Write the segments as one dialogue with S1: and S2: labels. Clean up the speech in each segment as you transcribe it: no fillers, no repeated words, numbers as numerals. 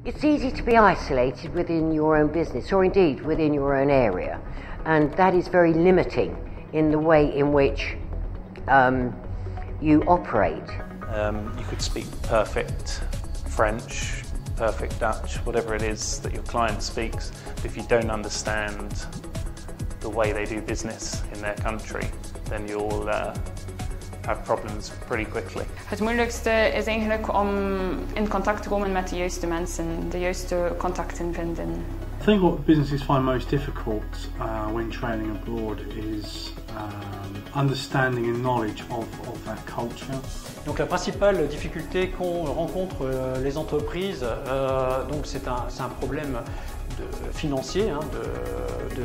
S1: It's easy to be isolated within your own business, or indeed within your own area, and that is very limiting in the way in which you operate.
S2: You could speak perfect French, perfect Dutch, whatever it is that your client speaks, but if you don't understand the way they do business in their country, then you'll have problems pretty quickly.
S3: Het moeilijkste is eigenlijk om in contact te komen met de juiste mensen, de juiste contacten vinden.
S4: I think what businesses find most difficult when training abroad is understanding and knowledge of that culture.
S5: Donc la principale difficulté qu'ont rencontrent les entreprises, donc c'est un problème financier,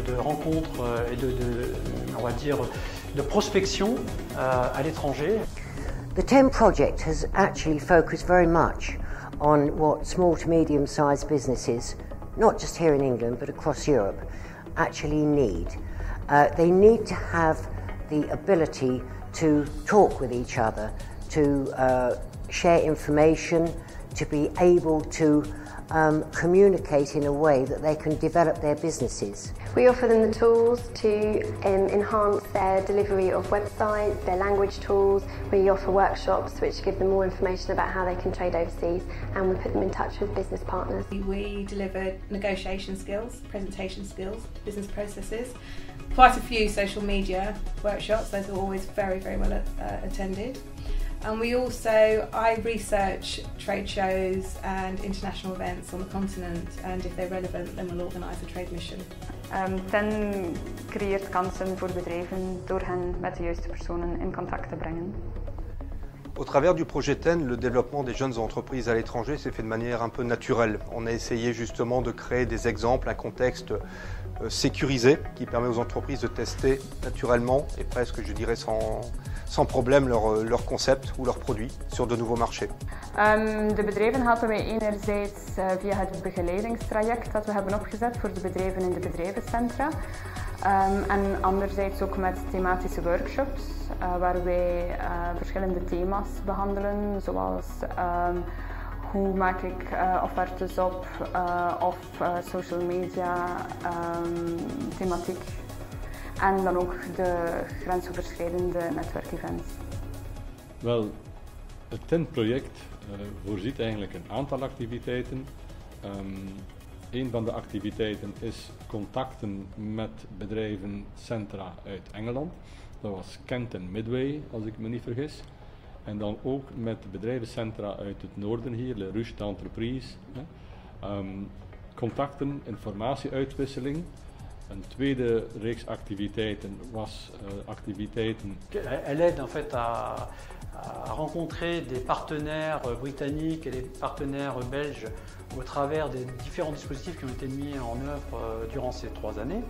S5: de rencontres et on va dire, de prospection à l'étranger.
S1: The TEN project has actually focused very much on what small to medium-sized businesses, not just here in England but across Europe, actually need. They need to have the ability to talk with each other, to share information, to be able to communicate in a way that they can develop their businesses.
S6: We offer them the tools to enhance their delivery of websites, their language tools. We offer workshops which give them more information about how they can trade overseas, and we put them in touch with business partners.
S7: We deliver negotiation skills, presentation skills, business processes, quite a few social media workshops. Those are always very, very well attended. And I research trade shows and international events on the continent, and if they're relevant then we'll organise a trade mission.
S3: TEN creëert kansen voor bedrijven door hen met de juiste personen in contact te brengen.
S8: Au travers du projet TEN, le développement des jeunes entreprises à l'étranger s'est fait de manière un peu naturelle. On a essayé justement de créer des exemples, un contexte sécurisé qui permet aux entreprises de tester naturellement et presque, je dirais, sans problème leur concept ou leurs produits sur de nouveaux marchés.
S3: De bedrijven helpen wij enerzijds via het begeleidingstraject dat we hebben opgezet voor de bedrijven in de bedrijvencentra. En anderzijds ook met thematische workshops waar wij verschillende thema's behandelen, zoals hoe maak ik offertes op of social media thematiek. En dan ook de grensoverschrijdende netwerkevents.
S9: Wel, het TEN-project voorziet eigenlijk een aantal activiteiten. Een van de activiteiten is contacten met bedrijven, centra uit Engeland. Dat was Kent en Midway, als ik me niet vergis. En dan ook met bedrijvencentra uit het noorden hier, Le Ruche d'Entreprise. Contacten, informatieuitwisseling. Een tweede reeks activiteiten was activiteiten.
S5: Elle aide en fait à rencontrer des partenaires britanniques et des partenaires belges au travers des différents dispositifs qui ont été mis en œuvre durant ces 3 années.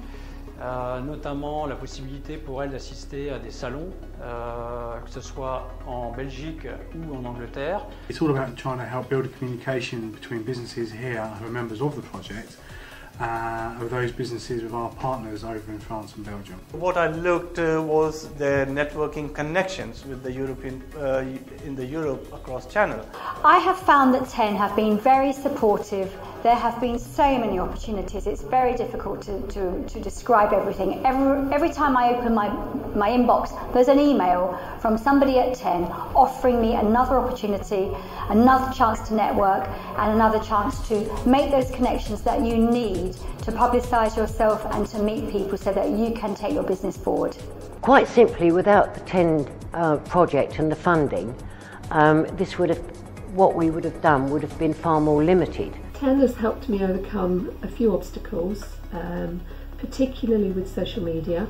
S5: Notamment la possibilité pour elle d'assister à des salons, que ce soit en Belgique ou en Angleterre.
S4: It's all about trying to help build a communication between businesses here who are members of the project, of those businesses with our partners over in France and Belgium.
S2: What I looked was their networking connections with the European, in the Europe across Channel.
S10: I have found that TEN have been very supportive. There have been so many opportunities. It's very difficult to describe everything. Every time I open my inbox, there's an email from somebody at TEN offering me another opportunity, another chance to network, and another chance to make those connections that you need to publicise yourself and to meet people so that you can take your business forward.
S1: Quite simply, without the TEN project and the funding, what we would have done would have been far more limited.
S11: TEN has helped me overcome a few obstacles, particularly with social media.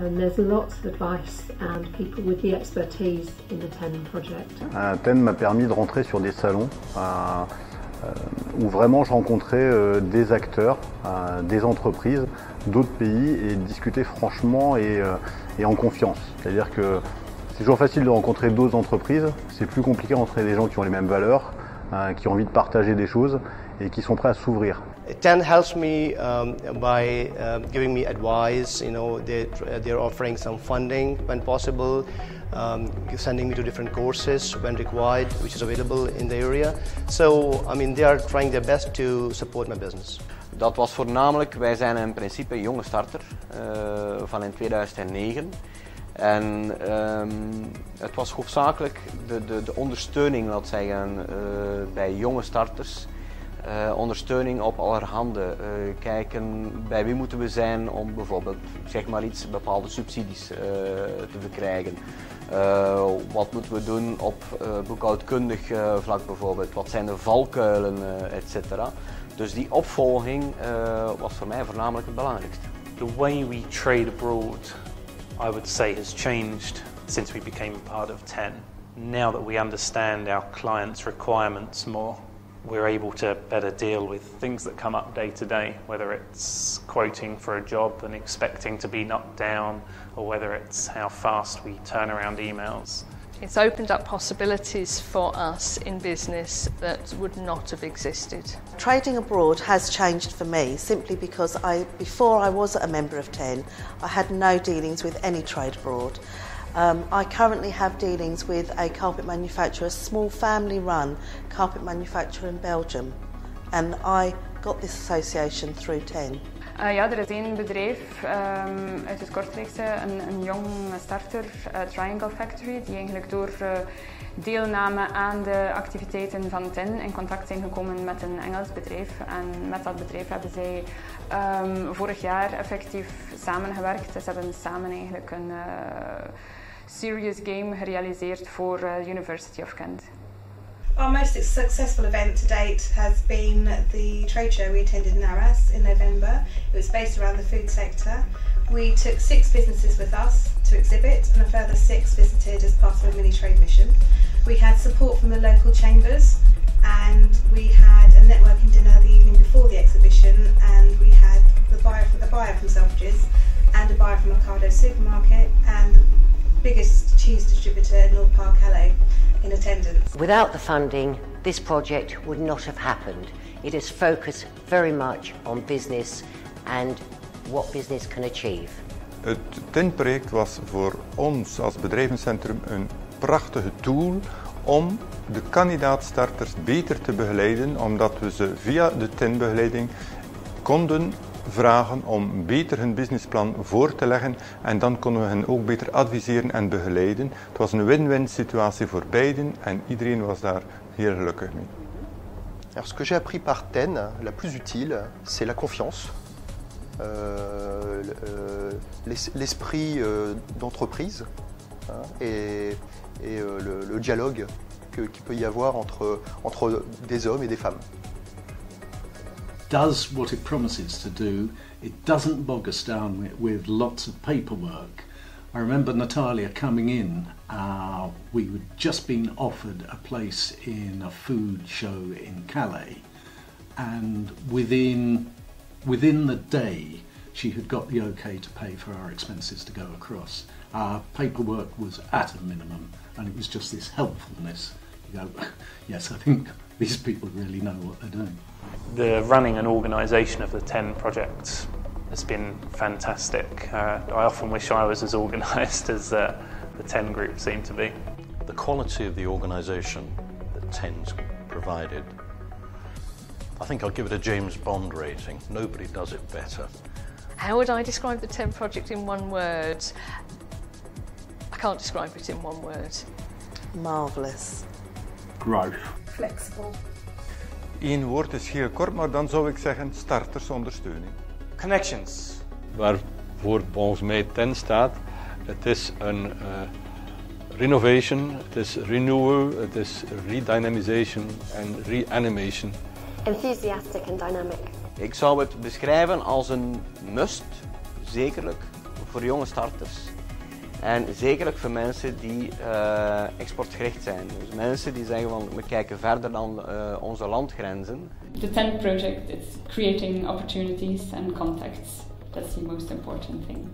S11: And there's lots of advice and people with the expertise in the TEN project.
S12: TEN m'a permis de rentrer sur des salons où vraiment je rencontrais des acteurs, des entreprises d'autres pays et discuter franchement et en confiance. C'est-à-dire que c'est toujours facile de rencontrer d'autres entreprises, c'est plus compliqué de rencontrer des gens qui ont les mêmes valeurs, qui ont envie de partager des choses et qui sont prêts à s'ouvrir.
S13: TEN helps me by giving me advice. You know, they're offering some funding when possible. sending me to different courses when required, which is available in the area. So, I mean, they are trying their best to support my business.
S14: Dat was voornamelijk, wij zijn in principe een jonge starter van in 2009. En het was hoofdzakelijk de ondersteuning, laat zeggen, bij jonge starters. Ondersteuning op allerhande. Kijken bij wie moeten we zijn om bijvoorbeeld, zeg maar iets, bepaalde subsidies te verkrijgen. Wat moeten we doen op boekhoudkundig vlak bijvoorbeeld? Wat zijn de valkuilen, etc. Dus die opvolging was voor mij voornamelijk het belangrijkste.
S2: The way we trade abroad, I would say, has changed since we became part of TEN. Now that we understand our clients' requirements more, we're able to better deal with things that come up day to day, whether it's quoting for a job and expecting to be knocked down, or whether it's how fast we turn around emails.
S15: It's opened up possibilities for us in business that would not have existed.
S16: Trading abroad has changed for me simply because before I was a member of TEN, I had no dealings with any trade abroad. I currently have dealings with a carpet manufacturer, a small family-run carpet manufacturer in Belgium, and I got this association through TEN.
S3: Ja, er is één bedrijf uit het Kortrijkse, een jong starter, Triangle Factory, die eigenlijk door deelname aan de activiteiten van TEN in contact zijn gekomen met een Engels bedrijf. En met dat bedrijf hebben zij vorig jaar effectief samengewerkt. Dus ze hebben samen eigenlijk een serious game gerealiseerd voor de University of Kent.
S7: Our most successful event to date has been the trade show we attended in Arras in November. It was based around the food sector. We took 6 businesses with us to exhibit, and a further 6 visited as part of a mini trade mission. We had support from the local chambers, and we had a networking dinner the evening before the exhibition, and we had a buyer from Selfridges and a buyer from Ocado supermarket and the biggest cheese distributor in North Park, Calais, in attendance.
S1: Without the funding, this project would not have happened. It has focused very much on business and what business can achieve.
S17: Het TEN-project was voor ons als bedrijvencentrum een prachtige tool om de kandidaatstarters beter te begeleiden, omdat we ze via de TEN-begeleiding konden vragen om beter hun businessplan voor te leggen en dan konden we hen ook beter adviseren en begeleiden. Het was een win-win situatie voor beiden en iedereen was daar heel gelukkig mee.
S13: Alors, ce que j'ai appris par TEN, la plus utile, c'est la confiance, l'esprit d'entreprise et le dialogue qu'il peut y avoir entre des hommes et des femmes.
S18: Does what it promises to do. It doesn't bog us down with lots of paperwork. I remember Natalia coming in, we had just been offered a place in a food show in Calais, and within the day she had got the okay to pay for our expenses to go across. Our paperwork was at a minimum, and it was just this helpfulness. You go, yes, I think these people really know what they're doing.
S2: The running and organisation of the TEN project has been fantastic. I often wish I was as organised as the TEN group seem to be.
S19: The quality of the organisation that TEN's provided, I think I'll give it a James Bond rating. Nobody does it better.
S15: How would I describe the TEN project in one word? I can't describe it in one word.
S16: Marvellous.
S4: Growth.
S7: Flexible.
S17: Eén woord is heel kort, maar dan zou ik zeggen startersondersteuning.
S9: Connections. Waarvoor volgens mij TEN staat, het is een renovation, het is renewal, het is redynamisation en reanimation.
S6: Enthusiastic and dynamic.
S14: Ik zou het beschrijven als een must, zekerlijk voor jonge starters. En zekerlijk voor mensen die exportgericht zijn. Dus mensen die zeggen van we kijken verder dan onze landgrenzen.
S3: The TEN project is creating opportunities and contacts. That's the most important thing.